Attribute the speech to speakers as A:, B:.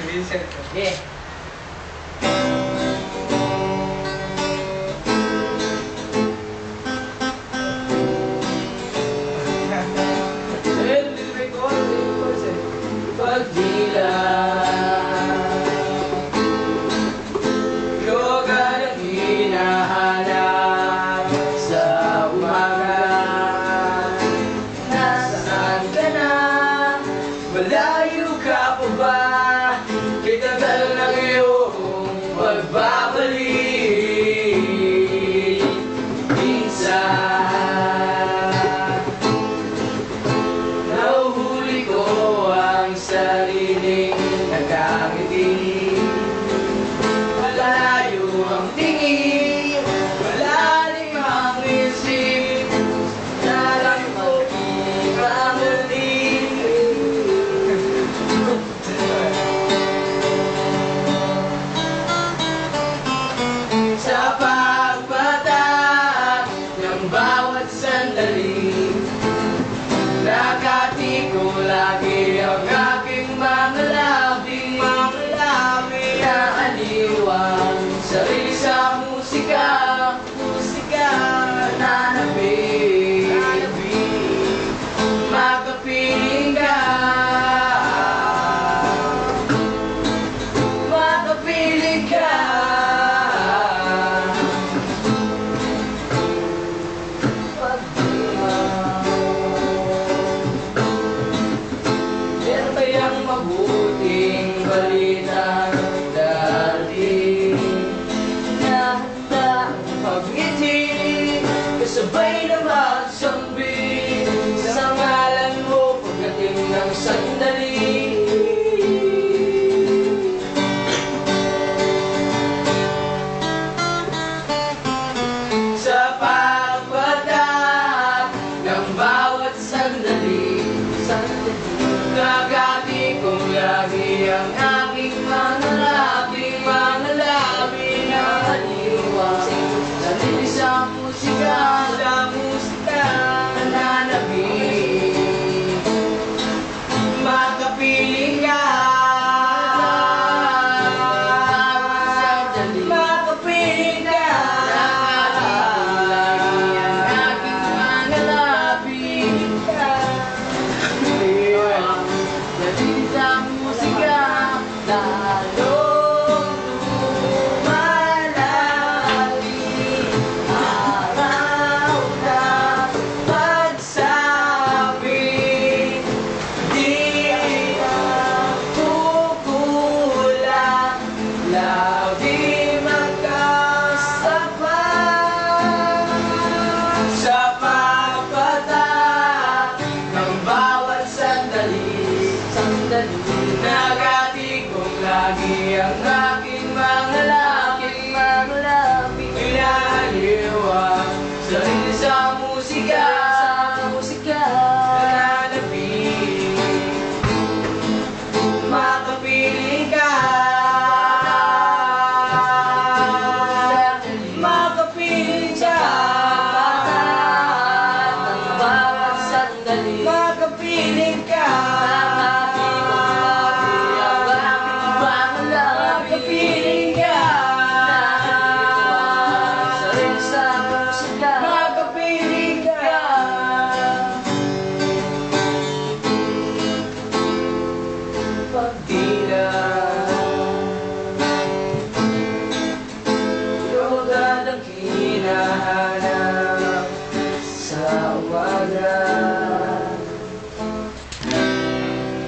A: Si Vincent.
B: Yeah. Pagdila yoga na hinahanap sa umaga. Nasaan ka na? Malayo ka pa ba? Kay tagal ng iyong pagbabalik. Minsan nahuhuli ko ang sariling nagkangiti. Malayo ang tingin, malalim ang isip, nalang ko ikamuli. Sa pagpatak ng bawat sandali, nakati ko lagi ang aking mga labi, naaliwang sarili sa musika, nanabig, makapiling ka, makapiling ka. Meron kayang mabuting balita dati na handa ang pagngiti, kasabay na magsambit sa ngalan mo pagdating ng sandali. Sa pagpatak ng bawat sandali, nagati kong lagi ang aking mga labi, naaliwang sarili sa musika, nananabig, makapiling ka, makapiling ka. Nagati kong lagi ang aking mga labi, dahil sa musika, lalong lumalaki. Araw na pagsabi, di na kukulang, lagi magkasapat. Sa pagpatak ng bawat sandali, nagati kong lagi ang aking mga